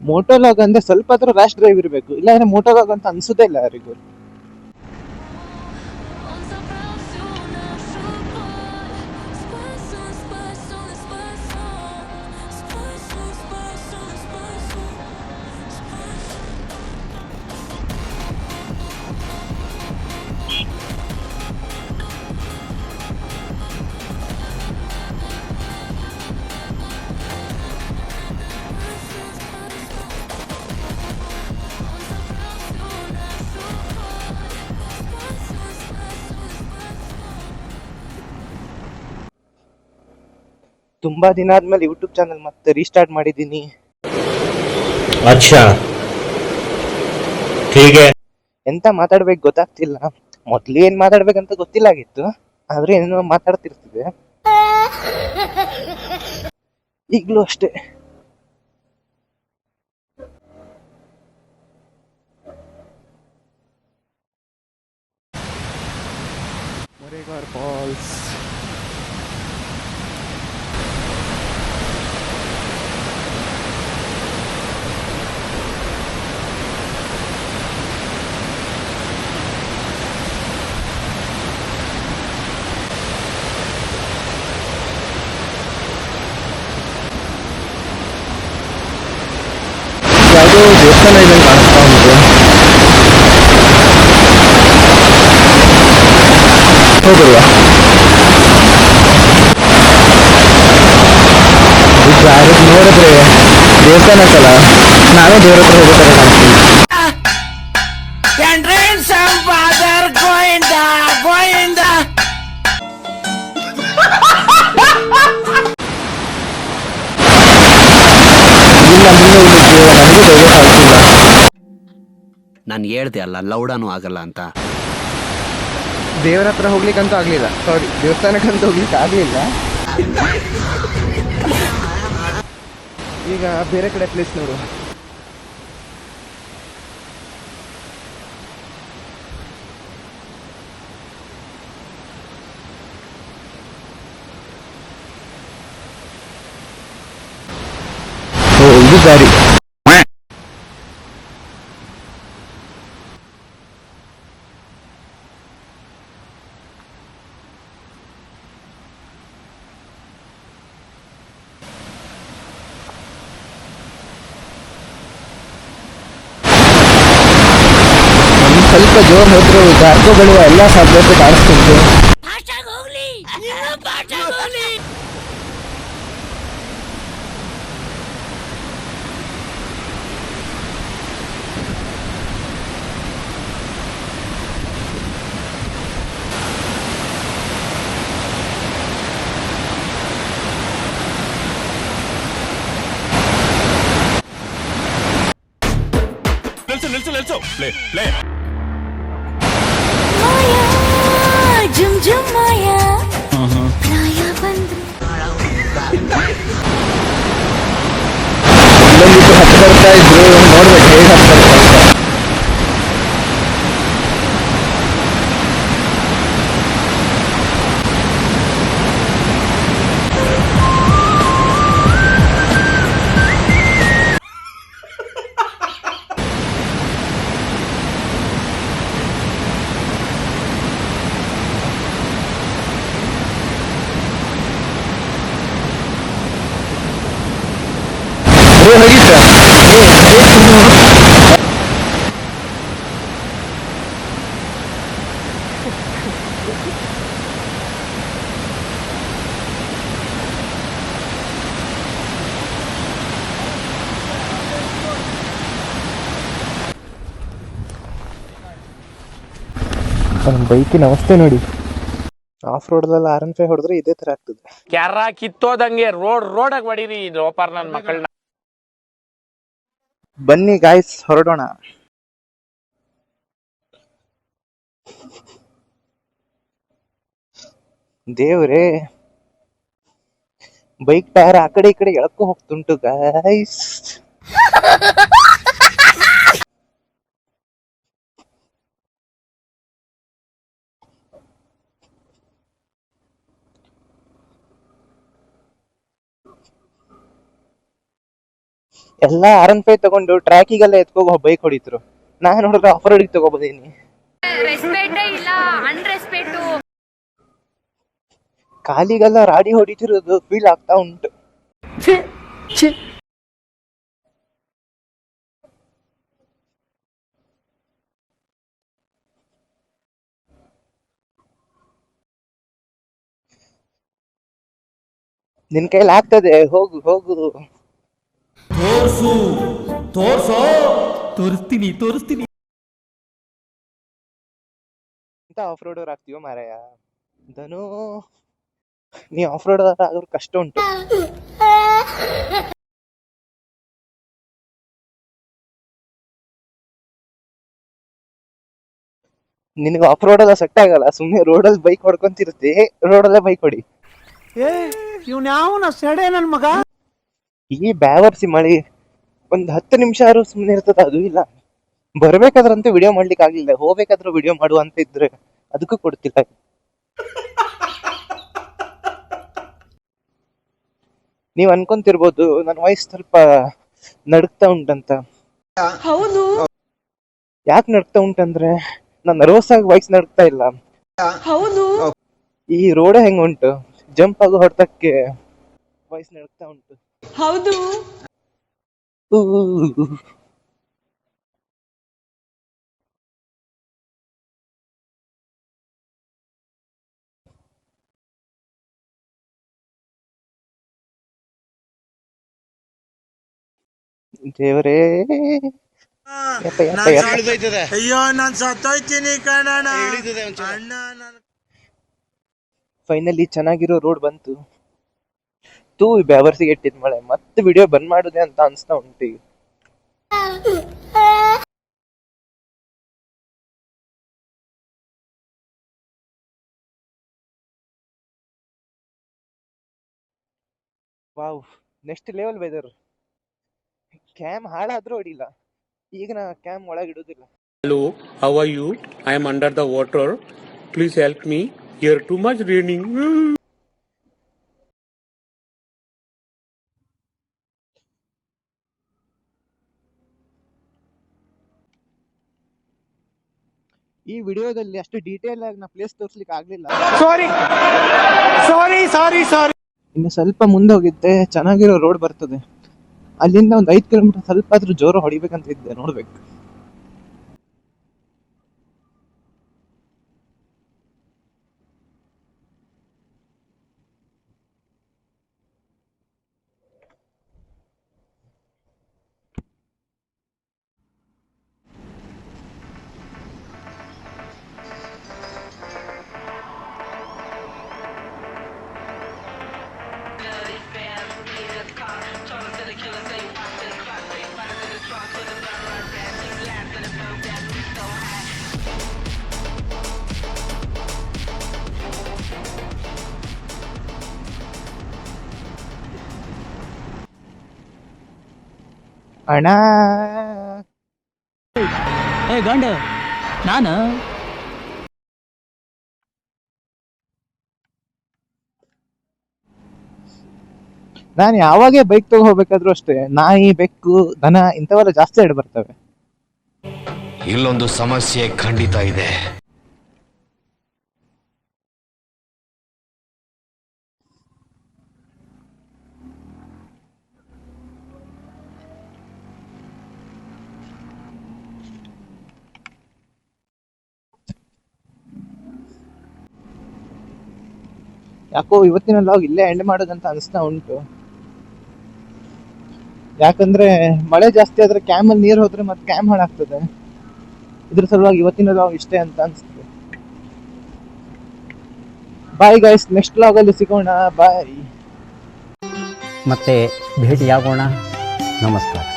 ಮೋಟೋಲಾಗ್ ಅಂದ್ರೆ ಸ್ವಲ್ಪ ಆದ್ರೂ ರ್ಯಾಶ್ ಡ್ರೈವ್ ಇರಬೇಕು, ಇಲ್ಲಾಂದ್ರೆ ಮೋಟೋಲಾಗ್ ಅಂತ ಅನ್ಸುದೇ ಇಲ್ಲ ಯಾರಿಗೂ. ತುಂಬಾ ದಿನ ಆದ್ಮೇಲೆ ಯೂಟ್ಯೂಬ್ ಚಾನಲ್ ಮತ್ತೆ ರೀಸ್ಟಾರ್ಟ್ ಮಾಡಿದ್ದೀನಿ. ಅಚ್ಚಾ ಹೀಗೆ ಎಂತ ಮಾತಾಡ್ಬೇಕು ಗೊತ್ತಾಗ್ತಿಲ್ಲ. ಮೊದ್ಲು ಏನ್ ಮಾತಾಡ್ಬೇಕಂತ ಗೊತ್ತಿಲ್ಲ ಆಗಿತ್ತು, ಆದ್ರೆ ಏನೋ ಮಾತಾಡ್ತಿರ್ತಿದೆ ಈಗ್ಲೂ ಅಷ್ಟೇ. ಮೊರೇಗಾರ್ ಫಾಲ್ಸ್. ಯಾವುದೋ ದೇವಸ್ಥಾನ ಇದೆ ಕಾಣಿಸ್ತಾ ಉಂಟು. ಹೋಗುವ ನೋಡಿದ್ರೆ ದೇವಸ್ಥಾನ ಸಲ ನಾವೇ ದೇವ್ರ ಹತ್ರ ಹೋಗೋ ತರ ನಾನು ಹೇಳ್ದೆ ಅಲ್ಲ ಲೌಡಾನು ಆಗಲ್ಲ ಅಂತ. ದೇವರ ಹತ್ರ ಹೋಗ್ಲಿಕ್ಕಂತೂ ಆಗ್ಲಿಲ್ಲ, ಸಾರಿ ದೇವಸ್ಥಾನಕ್ಕಂತೂ ಹೋಗ್ಲಿಕ್ಕೆ ಆಗ್ಲಿಲ್ಲ. ಈಗ ಬೇರೆ ಕಡೆ ಪ್ಲೇಸ್ ನೋಡು. ಇದು ದಾರಿ. ಸ್ವಲ್ಪ ಜೋರ್ ಹೋದ್ರು ಜಾರ್ಕೋಗಳು ಎಲ್ಲ ಸಾಧ್ಯತೆ ಕಾಣಿಸ್ತಿತ್ತು. ನಿಲ್ಸು ಪ್ಲೇ ಪ್ಲೇ. ಜುಮ್ ಜುಮ್ ಮಾಯಾ ಪ್ರಾಯ ಬಂದ್ರೆ ಇಲ್ಲೊಂದಿಟ್ಟು ಹತ್ತು ಬರ್ತಾ ಇದ್ರು, ನೋಡ್ಬೇಕು ಹೇಗೆ ಹತ್ತಾರೆ ಅಂತ. ಬೈಕಿನ ಅವಸ್ಥೆ ನೋಡಿ. ಆಫ್ ರೋಡ್ದಲ್ಲಿ R15 ಹೊಡೆದ್ರೆ ಇದೇ ತರ ಆಗ್ತದೆ. ಕ್ಯಾರ ಕಿತ್ತೋದಂಗೆ ರೋಡಾಗ ಹೊಡೀರಿ ಲೋಪಾರ್ ನನ್ನ ಮಕ್ಕಳನ್ನ. ಬನ್ನಿ ಗಾಯ್ಸ್ ಹೊರಡೋಣ. ದೇವ್ರೇ, ಬೈಕ್ ಟೈರ್ ಆ ಕಡೆ ಈ ಕಡೆ ಎಳ್ಕೊ ಹೋಗ್ತುಂಟು ಗಾಯ್ಸ್. ಎಲ್ಲ R15 ತಗೊಂಡು ಟ್ರ್ಯಾಕಿಗೆಲ್ಲ ಎತ್ಕೋಗೋ ಬೈಕ್ ಹೊಡಿದ್ರು. ನಾನು ನೋಡಿದ್ರೆ ಆಫ್ ರೋಡಿಗೆ ತಗೋಬೋದೀನಿ. ರೆಸ್ಪೆಕ್ಟೇ ಇಲ್ಲ, ಅನ್ರೆಸ್ಪೆಕ್ಟು. ಕಾಲಿಗೆಲ್ಲ ರಾಡಿ ಹೊಡಿತಿರೋದು ಫೀಲ್ ಆಗ್ತಾ ಉಂಟು. ನಿನ್ ಕೈಲಿ ಆಗ್ತದೆ, ಹೋಗು ಹೋಗು. ತೋರಿಸ್ತೀನಿ. ಎಂತ ಆಫ್ ರೋಡರ್ ಆಗ್ತೀವೋ ಮಾರಾಯ. ಧನು, ನೀ ಆಫ್ ರೋಡ್ ಆದ್ರೂ ಕಷ್ಟ ಉಂಟು. ನಿನಗೆ ಆಫ್ ರೋಡ್ ಎಲ್ಲ ಸೆಟ್ ಆಗಲ್ಲ. ಸುಮ್ಮನೆ ರೋಡಲ್ಲಿ ಬೈಕ್ ಹೊಡ್ಕೊಂತಿರ್ತಿ, ರೋಡಲ್ಲೇ ಬೈಕ್ ಹೊಡಿ. ಈ ಬ್ಯಾವರ್ಸಿ ಮಳಿ ಒಂದ್ 10 ನಿಮಿಷ ಆದ್ರೂ ಸುಮ್ಮನೆ ಇರ್ತದ. ಅದು ಇಲ್ಲ, ಬರ್ಬೇಕಾದ್ರಂತೂ ವಿಡಿಯೋ ಮಾಡ್ಲಿಕ್ಕೆ ಆಗ್ಲಿಲ್ಲ, ಹೋಗ್ಬೇಕಾದ್ರೂ ವಿಡಿಯೋ ಮಾಡುವ ಅಂತ ಇದ್ರೆ ಅದಕ್ಕೂ ಕೊಡ್ತಿಲ್ಲ. ನೀವ್ ಅನ್ಕೊಂತಿರ್ಬೋದು ನನ್ನ ವಾಯ್ಸ್ ಸ್ವಲ್ಪ ನಡುಕ್ತಾ ಉಂಟಂತ. ಹೌದು. ಯಾಕೆ ನಡುಕ್ತಾ ಉಂಟಂದ್ರೆ ನಾನ್ ನರ್ವಸ್ ಆಗಿ ವಾಯ್ಸ್ ನಡುಕ್ತಾ ಇಲ್ಲ. ಹೌದು. ಈ ರೋಡ್ ಹೆಂಗ್ ಉಂಟು, ಜಂಪ್ ಆಗೋ ಹೊಡೆತಕ್ಕೆ ವಾಯ್ಸ್ ನಡುಕ್ತಾ ಉಂಟು. ಹೌದು. ದೇವರೇ, ಅಯ್ಯೋ ನಾನ್ ಸತ್ತೋಯ್ತೀನಿ ಕಣಣ್ಣ. ಫೈನಲಿ ಚೆನ್ನಾಗಿರೋ ರೋಡ್ ಬಂತು. ತೂ ಬ್ಯಾವರ್ಸಿಗೆ ಇಟ್ಟಿದ್ ಮಳೆ, ಮತ್ತೆ ವಿಡಿಯೋ ಬಂದ್ ಮಾಡುದೆ ಅಂತ ಅನ್ಸ್ತಾ ಉಂಟು ಈಗ. Wow, next level weather. Cam ಹಾಳಾದ್ರೂ ಹೊಡಿಲ್ಲ, ಈಗ ನಾ ಕ್ಯಾಮ್ ಒಳಗಿಡುದಿಲ್ಲ. Hello, how are you? I am under the water. Please help me. Here too much raining. ಈ ವಿಡಿಯೋದಲ್ಲಿ ಅಷ್ಟು ಡೀಟೇಲ್ ಆಗಿ ನಾ ಪ್ಲೇಸ್ ತೋರಿಸ್ಲಿಕ್ಕೆ ಆಗ್ಲಿಲ್ಲ. ಸಾರಿ. ಇನ್ನು ಸ್ವಲ್ಪ ಮುಂದೆ ಹೋಗಿದ್ದೆ ಚೆನ್ನಾಗಿರೋ ರೋಡ್ ಬರ್ತದೆ. ಅಲ್ಲಿಂದ ಒಂದು 5 ಕಿಲೋಮೀಟರ್ ಸ್ವಲ್ಪ ಆದ್ರೂ ಜೋರು ಹೊಡಿಬೇಕಂತ ಇದ್ದೆ, ನೋಡ್ಬೇಕು. ಅಣ್ಣ, ಗಂಡ ನಾನು ನಾನು ಯಾವಾಗೇ ಬೈಕ್ ತಗೋ ಹೋಗ್ಬೇಕಾದ್ರೂ ಅಷ್ಟೇ ನಾಯಿ, ಬೆಕ್ಕು, ದನ ಇಂಥವೆಲ್ಲ ಜಾಸ್ತಿ ಆಡ್ ಬರ್ತವೆ. ಇಲ್ಲೊಂದು ಸಮಸ್ಯೆ ಖಂಡಿತ ಇದೆ. ಯಾಕೋ ಇವತ್ತಿನ ಲಾಗ್ ಇಲ್ಲೇ ಎಂಡ್ ಮಾಡೋದಂತ ಅನಿಸ್ತಾ ಉಂಟು. ಯಾಕಂದ್ರೆ ಮಳೆ ಜಾಸ್ತಿ ಆದ್ರೆ ಕ್ಯಾಮಲ್ಲಿ ನೀರು ಹೋದ್ರೆ ಮತ್ತೆ ಕ್ಯಾಮ್ ಹಾಳಾಗ್ತದೆ. ಇದ್ರ ಸಲುವಾಗಿ ಇವತ್ತಿನ ಲಾಗ್ ಇಷ್ಟೇ ಅಂತ ಅನ್ಸುತ್ತೆ. ಬಾಯ್ ಗೈಸ್, ನೆಕ್ಸ್ಟ್ ಲಾಗ್ ಅಲ್ಲಿ ಸಿಗೋಣ. ಬಾಯ್. ಮತ್ತೆ ಭೇಟಿಯಾಗೋಣ. ನಮಸ್ಕಾರ.